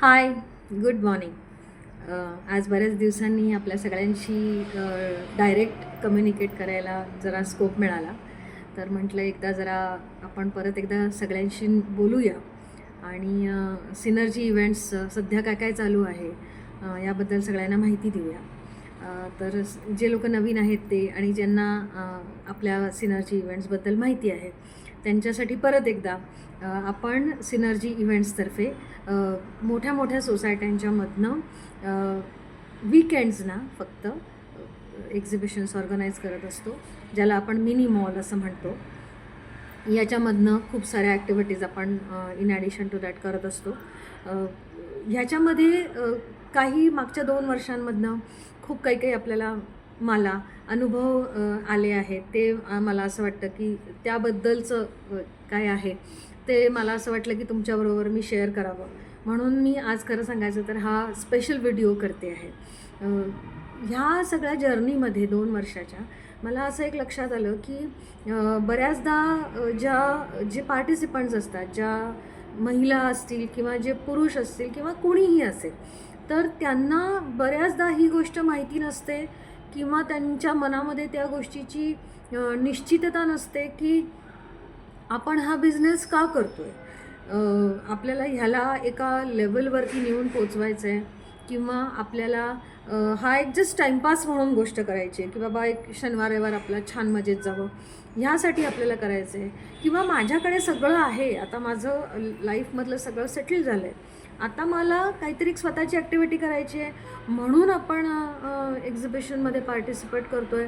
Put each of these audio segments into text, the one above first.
हाय, good morning. आज बऱ्याच दिवसांनी आपल्या सगळ्यांशी डायरेक्ट कम्युनिकेट करायला जरा स्कोप मिळाला. तर म्हटलं एकदा जरा आपण परत एकदा सगळ्यांशी बोलूया आणि सिनर्जी इव्हेंट्स सध्या काय काय चालू आहे याबद्दल सगळ्यांना माहिती देऊया. तर जे लोक नवीन आहेत ते आणि ज्यांना आपल्या सिनर्जी इव्हेंट्सबद्दल माहिती आहे त्यांच्यासाठी परत एकदा आपण सिनर्जी इव्हेंट्सतर्फे मोठ्या मोठ्या सोसायट्यांच्यामधनं वीकेंड्सना फक्त एक्झिबिशन्स ऑर्गनाईज करत असतो, ज्याला आपण मिनी मॉल असं म्हणतो. याच्यामधनं खूप साऱ्या ॲक्टिव्हिटीज आपण इन ॲडिशन टू दॅट करत असतो. ह्याच्यामध्ये काही मागच्या 2 वर्षांमधनं खूप काही काही आपल्याला मला अनुभव आले आहेत. ते मला असं वाटतं की त्याबद्दलचं काय आहे ते मला असं वाटलं की तुमच्याबरोबर मी शेअर करावं, म्हणून मी आज खरं सांगायचं तर हा स्पेशल व्हिडिओ करते आहे. ह्या सगळ्या जर्नीमध्ये 2 वर्षाच्या मला असं एक लक्षात आलं की बऱ्याचदा जे पार्टिसिपंट्स असतात, ज्या महिला असतील किंवा जे पुरुष असतील किंवा कोणीही असेल, तर त्यांना बऱ्याचदा ही गोष्ट माहिती नसते किंवा त्यांच्या मनामध्ये त्या गोष्टीची निश्चितता नसते की आपण हा बिझनेस का करतो आहे. आपल्याला ह्याला एका लेवलवरती नेऊन पोचवायचं आहे किंवा आपल्याला हा एक जस्ट टाईमपास म्हणून गोष्ट करायची आहे की बाबा एक शनिवार रविवार आपला छान मजेत जावं ह्यासाठी आपल्याला करायचं आहे, किंवा माझ्याकडे सगळं आहे, आता माझं लाईफमधलं सगळं सेटल झालं आहे, आता मला काहीतरी स्वतःची ॲक्टिव्हिटी करायची आहे म्हणून आपण एक्झिबिशनमध्ये पार्टिसिपेट करतो आहे.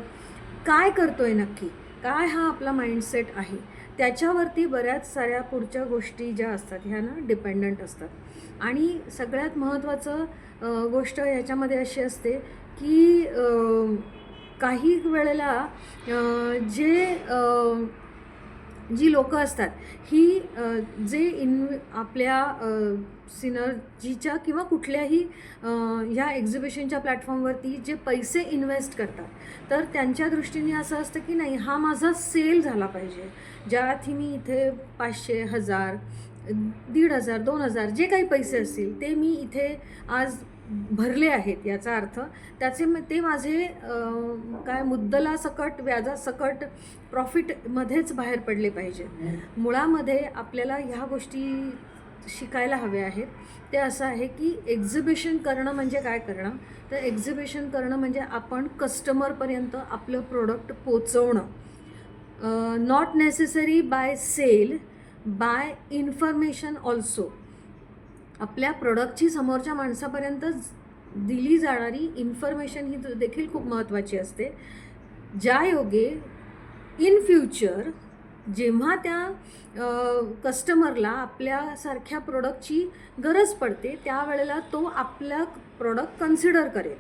काय करतो आहे नक्की, काय हा आपला माइंडसेट आहे, त्याच्यावरती बऱ्याच साऱ्या पुढच्या गोष्टी ज्या असतात ह्या ना डिपेंडंट असतात. आणि सगळ्यात महत्त्वाचं गोष्ट ह्याच्यामध्ये अशी असते की काही वेळेला जे जी लोकं असतात ही जे आपल्या सिनर्जीच्या किंवा कुठल्याही ह्या एक्झिबिशनच्या प्लॅटफॉर्मवरती जे पैसे इन्व्हेस्ट करतात, तर त्यांच्या दृष्टीने असं असतं की नाही, हा माझा सेल झाला पाहिजे. ज्यासाठी मी इथे 500, 1000, 1500, 2000 जे काही पैसे असतील ते मी इथे आज भरले आहेत, याचा अर्थ ते माझे काय मुद्दलासकट व्याजासकट प्रॉफिटमध्येच बाहेर पडले पाहिजे. मुळामध्ये आपल्याला ह्या गोष्टी शिकायला हव्या आहेत. ते असं आहे की एक्झिबिशन करणं म्हणजे काय करणं, तर एक्झिबिशन करणं म्हणजे आपण कस्टमरपर्यंत आपलं प्रोडक्ट पोचवणं. Not necessary by sale, by information also. आपल्या प्रोडक्टची समोरच्या माणसापर्यंत दिली जाणारी इन्फॉर्मेशन ही देखील खूप महत्त्वाची असते. ज्यायोगे इन फ्युचर जेव्हा त्या कस्टमरला आपल्यासारख्या प्रोडक्टची गरज पडते त्यावेळेला तो आपला प्रोडक्ट कन्सिडर करेल.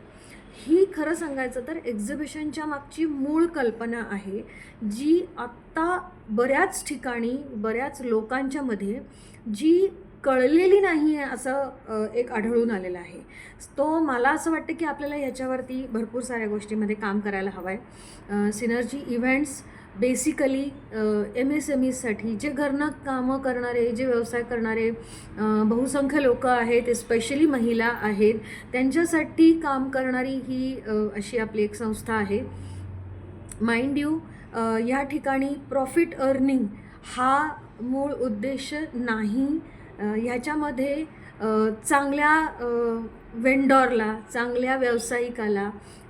ही खरं सांगायचं तर एक्झिबिशनच्या मागची मूळ कल्पना आहे, जी आत्ता बऱ्याच ठिकाणी बऱ्याच लोकांच्यामध्ये जी कळलेली नाही आहे असं एक आढळून आलेलं आहे. तो मला असं वाटतं की आपल्याला ह्याच्यावरती भरपूर साऱ्या गोष्टीमध्ये काम करायला हवं आहे. सिनर्जी इव्हेंट्स बेसिकली MSMEसाठी जे घरनं कामं करणारे, जे व्यवसाय करणारे बहुसंख्य लोकं आहेत, स्पेशली महिला आहेत, त्यांच्यासाठी काम करणारी ही अशी आपली एक संस्था आहे. माइंड यू, या ठिकाणी प्रॉफिट अर्निंग हा मूळ उद्देश नाही. ह्याच्यामध्ये चांगल्या वेंडॉरला, चांगल्या व्यावसायिकाला,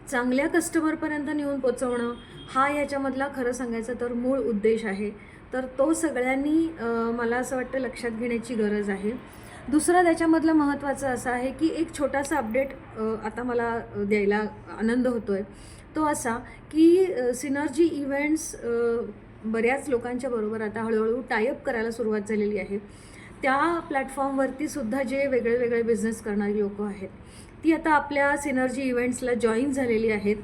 चांगल्या कस्टमरपर्यंत नेऊन पोचवणं हा ह्याच्यामधला खरं सांगायचं तर मूळ उद्देश आहे. तर तो सगळ्यांनी मला असं वाटतं लक्षात घेण्याची गरज आहे. दुसरं त्याच्यामधलं महत्त्वाचं असं आहे की एक छोटासा अपडेट आता मला द्यायला आनंद होतो आहे. तो असा की सिनर्जी इव्हेंट्स बऱ्याच लोकांच्या बरोबर आता हळूहळू टायअप करायला सुरुवात झालेली आहे. त्या प्लॅटफॉर्मवरती सुद्धा जे वेगळे वेगळे बिझनेस करणारी लोकं आहेत ती आता आपल्या सिनर्जी इव्हेंट्सला जॉईन झालेली आहेत.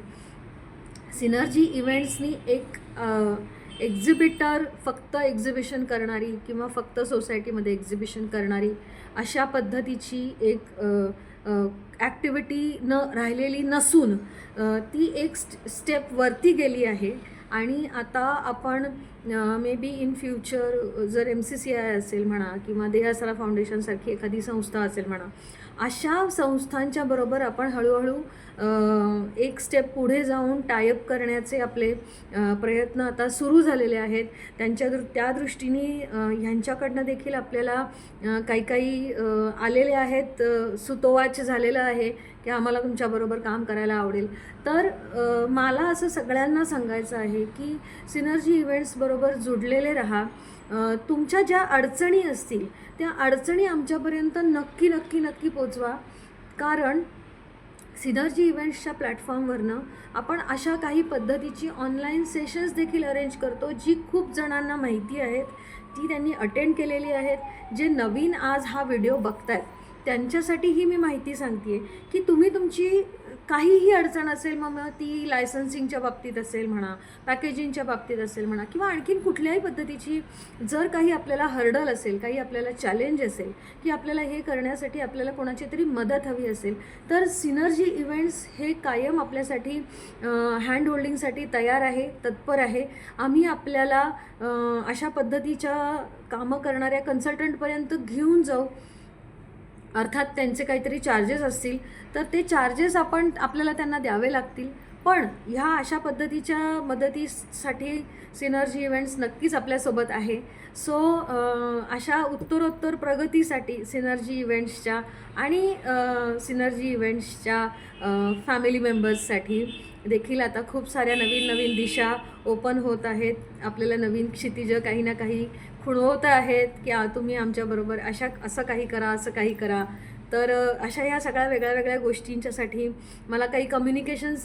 सिनर्जी इव्हेंट्सनी एक एक्झिबिटर फक्त एक्झिबिशन करणारी किंवा फक्त सोसायटीमध्ये एक्झिबिशन करणारी अशा पद्धतीची एक ॲक्टिव्हिटी राहिलेली नसून ती एक स्टेप वरती गेली आहे. आणि आता आपण मे बी इन फ्युचर जर MCCI असेल म्हणा किंवा देहासरा फाउंडेशनसारखी एखादी संस्था असेल म्हणा, अशा संस्थांच्या बरोबर आपण हळूहळू एक स्टेप पुढे जाऊन टायअप करण्याचे आपले प्रयत्न आता सुरू झालेले आहेत. त्या दृष्टीने ह्यांच्याकडनं देखील आपल्याला काही आलेले आहेत, सुतोवाच झालेलं आहे की आम्हाला तुमच्याबरोबर काम करायला आवडेल. तर मला असं सगळ्यांना सांगायचं आहे की सिनर्जी इव्हेंट्सबरोबर जुडलेले राहा. तुमच्या ज्या अडचणी असतील त्या अडचणी आमच्यापर्यंत नक्की नक्की नक्की पोचवा, कारण सिनर्जी इव्हेंट्सच्या प्लॅटफॉर्मवरनं आपण अशा काही पद्धतीची ऑनलाईन सेशन्स देखील अरेंज करतो जी खूप जणांना माहिती आहेत, ती त्यांनी अटेंड केलेली आहेत. जे नवीन आज हा व्हिडिओ बघतायत त्यांच्यासाठीही मी माहिती सांगते आहे की तुम्ही तुमची काहीही अडचण असेल, मग ती लायसन्सिंगच्या बाबतीत असेल म्हणा, पॅकेजिंगच्या बाबतीत असेल म्हणा, किंवा आणखीन कुठल्याही पद्धतीची जर काही आपल्याला हर्डल असेल, काही आपल्याला चॅलेंज असेल की आपल्याला हे करण्यासाठी आपल्याला कोणाची तरी मदत हवी असेल, तर सिनर्जी इव्हेंट्स हे कायम आपल्यासाठी हँड होल्डिंगसाठी तयार आहे, तत्पर आहे. आम्ही आपल्याला अशा पद्धतीच्या कामं करणाऱ्या कन्सल्टंटपर्यंत घेऊन जाऊ. अर्थात त्यांचे काहीतरी चार्जेस असतील तर ते चार्जेस आपल्याला त्यांना द्यावे लागतील, पण ह्या अशा पद्धतीच्या मदतीसाठी सिनर्जी इव्हेंट्स नक्कीच आपल्यासोबत आहे. सो अशा उत्तरोत्तर प्रगतीसाठी सिनर्जी इव्हेंट्सच्या आणि सिनर्जी इव्हेंट्सच्या फॅमिली मेंबर्ससाठी देखील आता खूप साऱ्या नवीन नवीन दिशा ओपन होत आहेत. आपल्याला नवीन क्षितिजं काही ना काही खुणवत आहेत की तुम्ही आमच्याबरोबर असं काही करा, असं काही करा. तर अशा ह्या सगळ्या वेगळ्या वेगळ्या गोष्टींच्यासाठी मला काही कम्युनिकेशन्स